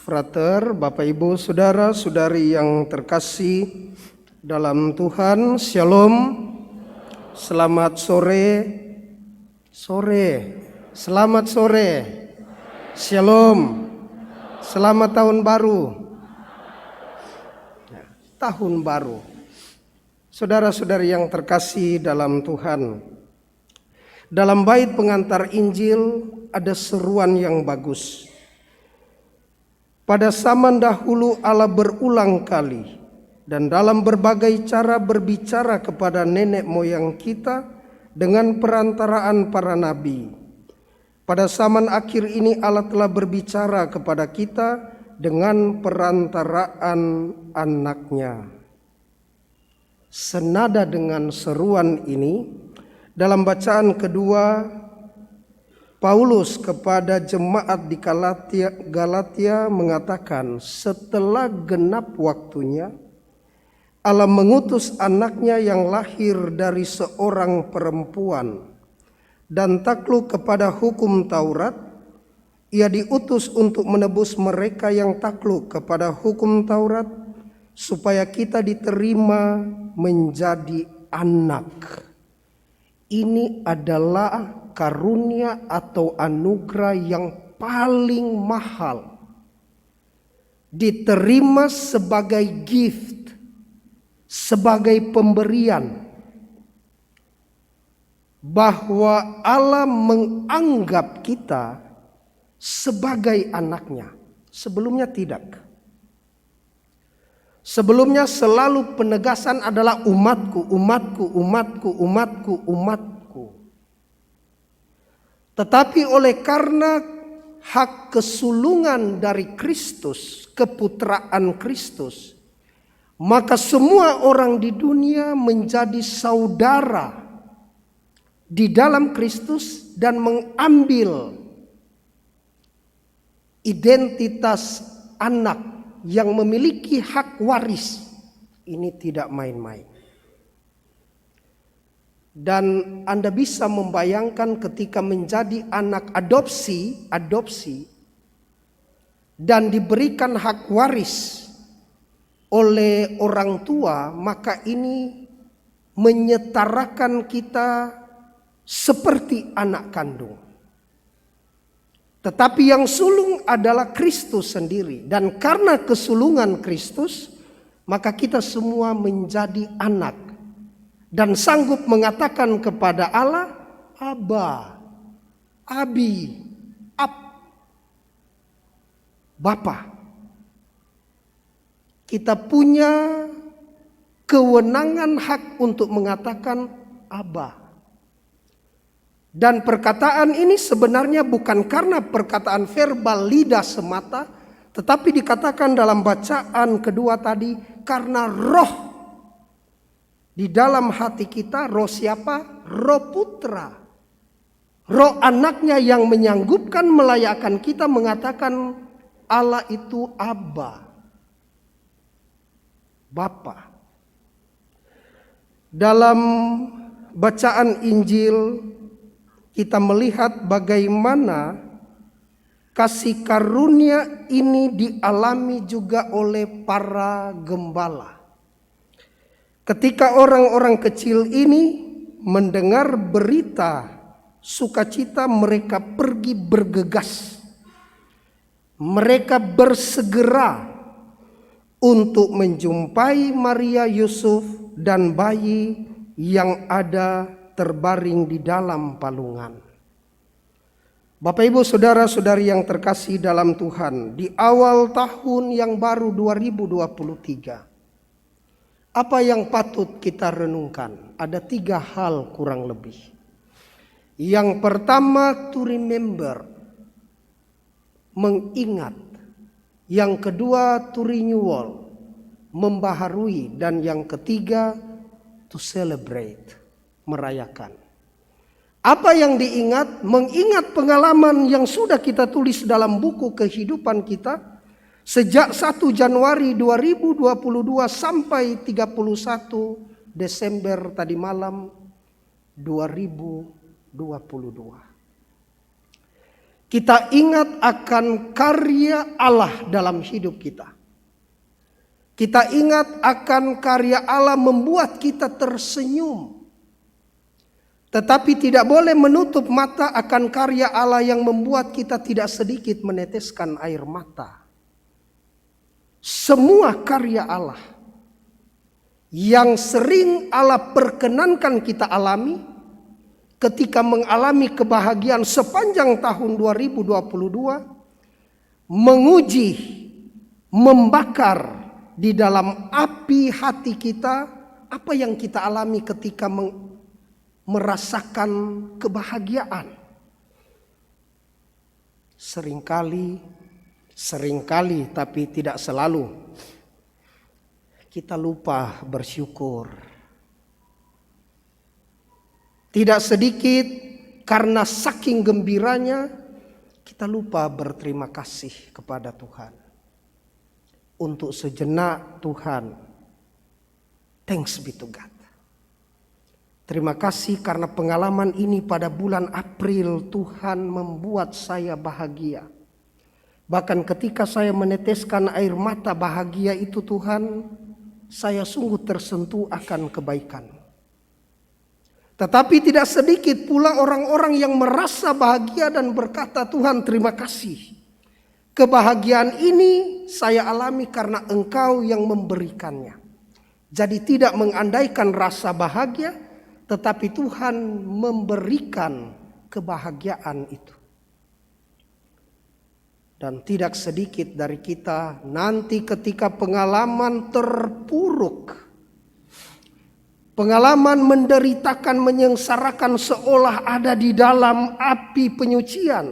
Frater, Bapak Ibu, Saudara-saudari yang terkasih dalam Tuhan, Shalom. Selamat sore. Selamat sore. Shalom. Selamat tahun baru. Tahun baru. Saudara-saudari yang terkasih dalam Tuhan, dalam bait pengantar Injil ada seruan yang bagus. Pada zaman dahulu Allah berulang kali dan dalam berbagai cara berbicara kepada nenek moyang kita dengan perantaraan para nabi. Pada zaman akhir ini Allah telah berbicara kepada kita dengan perantaraan anaknya. Senada dengan seruan ini, dalam bacaan kedua Paulus kepada jemaat di Galatia mengatakan, setelah genap waktunya Allah mengutus anaknya yang lahir dari seorang perempuan dan takluk kepada hukum Taurat. Ia diutus untuk menebus mereka yang takluk kepada hukum Taurat, supaya kita diterima menjadi anak. Ini adalah karunia atau anugerah yang paling mahal. Diterima sebagai gift, sebagai pemberian. Bahwa Allah menganggap kita sebagai anaknya. Sebelumnya tidak. Sebelumnya selalu penegasan adalah umatku, umatku, umatku, umatku, umatku. Tetapi oleh karena hak kesulungan dari Kristus, keputraan Kristus, maka semua orang di dunia menjadi saudara di dalam Kristus dan mengambil identitas anak yang memiliki hak waris. Ini tidak main-main. Dan Anda bisa membayangkan ketika menjadi anak adopsi dan diberikan hak waris oleh orang tua, maka ini menyetarakan kita seperti anak kandung. Tetapi yang sulung adalah Kristus sendiri. Dan karena kesulungan Kristus, maka kita semua menjadi anak. Dan sanggup mengatakan kepada Allah, Aba, Abi, Ab, Bapa. Kita punya kewenangan hak untuk mengatakan Aba. Dan perkataan ini sebenarnya bukan karena perkataan verbal lidah semata, tetapi dikatakan dalam bacaan kedua tadi karena roh di dalam hati kita. Roh siapa? Roh Putra. Roh anaknya yang menyanggupkan melayakkan kita mengatakan Allah itu Aba, Bapa. Dalam bacaan Injil kita melihat bagaimana kasih karunia ini dialami juga oleh para gembala. Ketika orang-orang kecil ini mendengar berita sukacita, mereka pergi bergegas. Mereka bersegera untuk menjumpai Maria, Yusuf, dan bayi yang ada terbaring di dalam palungan. Bapak Ibu Saudara-saudari yang terkasih dalam Tuhan, di awal tahun yang baru 2023, apa yang patut kita renungkan? Ada 3 hal kurang lebih. Yang pertama, to remember, mengingat. Yang kedua, to renewal, membaharui. Dan yang ketiga, to celebrate, merayakan. Apa yang diingat? Mengingat pengalaman yang sudah kita tulis dalam buku kehidupan kita sejak 1 Januari 2022 sampai 31 Desember tadi malam 2022. Kita ingat akan karya Allah dalam hidup kita. Kita ingat akan karya Allah membuat kita tersenyum. Tetapi tidak boleh menutup mata akan karya Allah yang membuat kita tidak sedikit meneteskan air mata. Semua karya Allah yang sering Allah perkenankan kita alami ketika mengalami kebahagiaan sepanjang tahun 2022, menguji, membakar di dalam api hati kita apa yang kita alami ketika merasakan kebahagiaan. Seringkali tapi tidak selalu kita lupa bersyukur. Tidak sedikit karena saking gembiranya kita lupa berterima kasih kepada Tuhan. Untuk sejenak Tuhan, thanks be to God. Terima kasih karena pengalaman ini pada bulan April Tuhan membuat saya bahagia. Bahkan ketika saya meneteskan air mata bahagia itu Tuhan, saya sungguh tersentuh akan kebaikan. Tetapi tidak sedikit pula orang-orang yang merasa bahagia dan berkata, Tuhan terima kasih. Kebahagiaan ini saya alami karena Engkau yang memberikannya. Jadi tidak mengandaikan rasa bahagia, tetapi Tuhan memberikan kebahagiaan itu. Dan tidak sedikit dari kita nanti ketika pengalaman terpuruk, pengalaman menderitakan, menyengsarakan seolah ada di dalam api penyucian.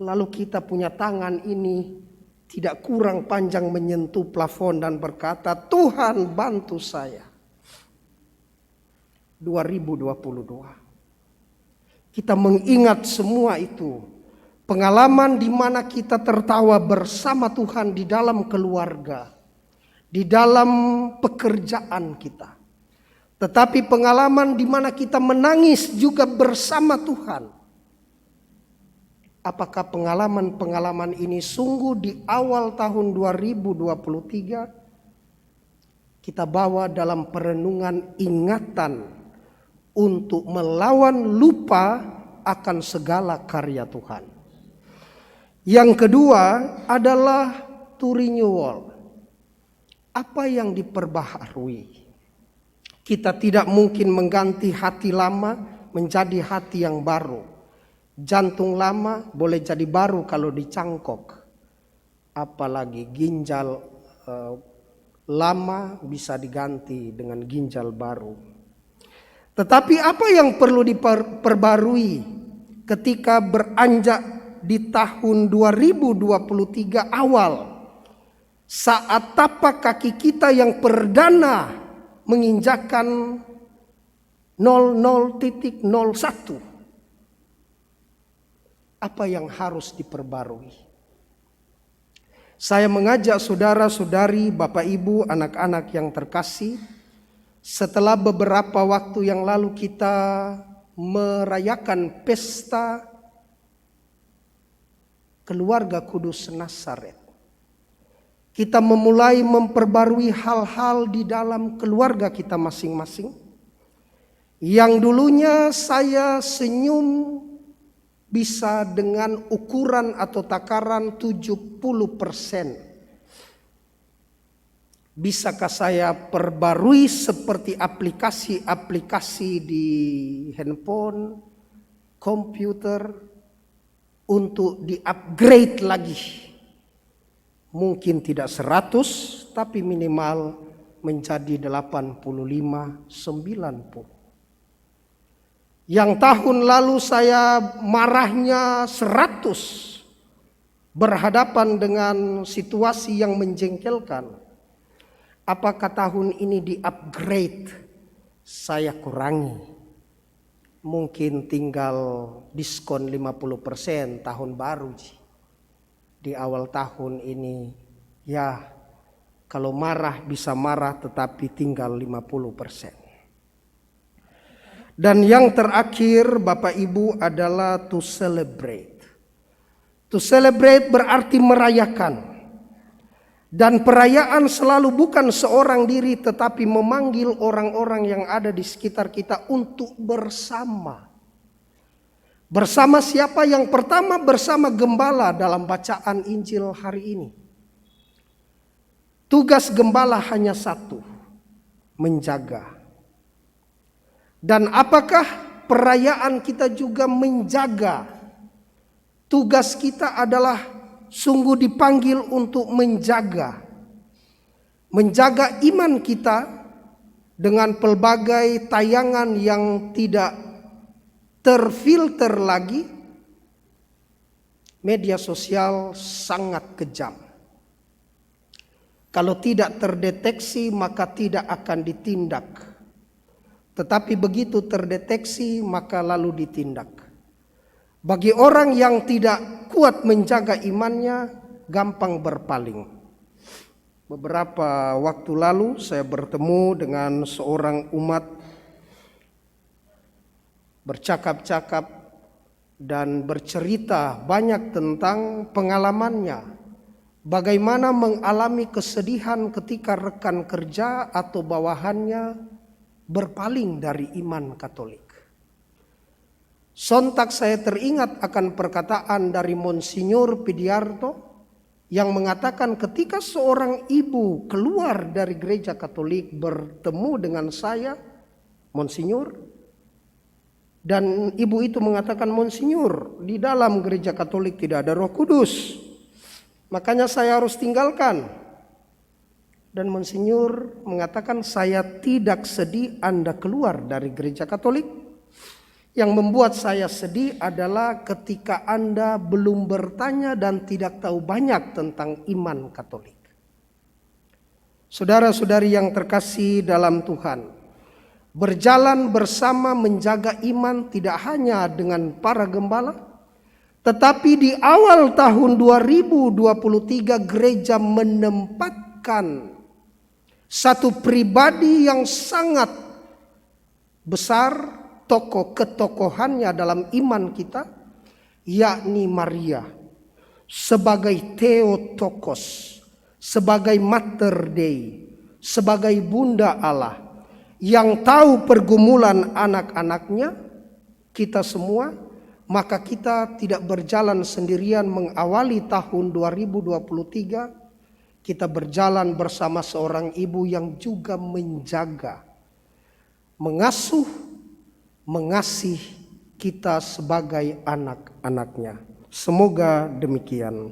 Lalu kita punya tangan ini tidak kurang panjang menyentuh plafon dan berkata, Tuhan bantu saya. 2022. Kita mengingat semua itu. Pengalaman di mana kita tertawa bersama Tuhan di dalam keluarga, di dalam pekerjaan kita. Tetapi pengalaman di mana kita menangis juga bersama Tuhan. Apakah pengalaman-pengalaman ini sungguh di awal tahun 2023 kita bawa dalam perenungan ingatan untuk melawan lupa akan segala karya Tuhan. Yang kedua adalah to renewal. Apa yang diperbaharui? Kita tidak mungkin mengganti hati lama menjadi hati yang baru. Jantung lama boleh jadi baru kalau dicangkok. Apalagi ginjal lama bisa diganti dengan ginjal baru. Tetapi apa yang perlu diperbarui ketika beranjak di tahun 2023 awal, saat tapak kaki kita yang perdana menginjakkan 00.01, apa yang harus diperbarui? Saya mengajak saudara-saudari, Bapak Ibu, anak-anak yang terkasih, setelah beberapa waktu yang lalu kita merayakan pesta Keluarga Kudus Nazaret. Kita memulai memperbarui hal-hal di dalam keluarga kita masing-masing. Yang dulunya saya senyum bisa dengan ukuran atau takaran 70%. Bisakah saya perbarui seperti aplikasi-aplikasi di handphone, komputer, untuk di-upgrade lagi? Mungkin tidak 100, tapi minimal menjadi 85, 90. Yang tahun lalu saya marahnya 100 berhadapan dengan situasi yang menjengkelkan. Apakah tahun ini di-upgrade? Saya kurangi. Mungkin tinggal diskon 50% tahun baru. Di awal tahun ini ya kalau marah bisa marah tetapi tinggal 50%. Dan yang terakhir Bapak Ibu adalah to celebrate. To celebrate berarti merayakan. Dan perayaan selalu bukan seorang diri, tetapi memanggil orang-orang yang ada di sekitar kita untuk bersama. Bersama siapa? Yang pertama bersama gembala dalam bacaan Injil hari ini. Tugas gembala hanya satu, menjaga. Dan apakah perayaan kita juga menjaga? Tugas kita adalah sungguh dipanggil untuk menjaga iman kita dengan pelbagai tayangan yang tidak terfilter lagi. Media sosial sangat kejam. Kalau tidak terdeteksi maka tidak akan ditindak. Tetapi begitu terdeteksi maka lalu ditindak. Bagi orang yang tidak kuat menjaga imannya, gampang berpaling. Beberapa waktu lalu saya bertemu dengan seorang umat, bercakap-cakap dan bercerita banyak tentang pengalamannya. Bagaimana mengalami kesedihan ketika rekan kerja atau bawahannya berpaling dari iman Katolik. Sontak saya teringat akan perkataan dari Monsinyur Pidiarto yang mengatakan ketika seorang ibu keluar dari gereja Katolik bertemu dengan saya, Monsinyur, dan ibu itu mengatakan, Monsinyur, di dalam gereja Katolik tidak ada Roh Kudus, makanya saya harus tinggalkan. Dan Monsinyur mengatakan, saya tidak sedih Anda keluar dari gereja Katolik. Yang membuat saya sedih adalah ketika Anda belum bertanya dan tidak tahu banyak tentang iman Katolik. Saudara-saudari yang terkasih dalam Tuhan, berjalan bersama menjaga iman tidak hanya dengan para gembala, tetapi di awal tahun 2023 gereja menempatkan satu pribadi yang sangat besar, tokoh ketokohannya dalam iman kita, yakni Maria, sebagai Theotokos, sebagai Mater Dei, sebagai Bunda Allah, yang tahu pergumulan anak-anaknya, kita semua, maka kita tidak berjalan sendirian mengawali tahun 2023, kita berjalan bersama seorang ibu yang juga menjaga, mengasuh, mengasihi kita sebagai anak-anaknya. Semoga demikian.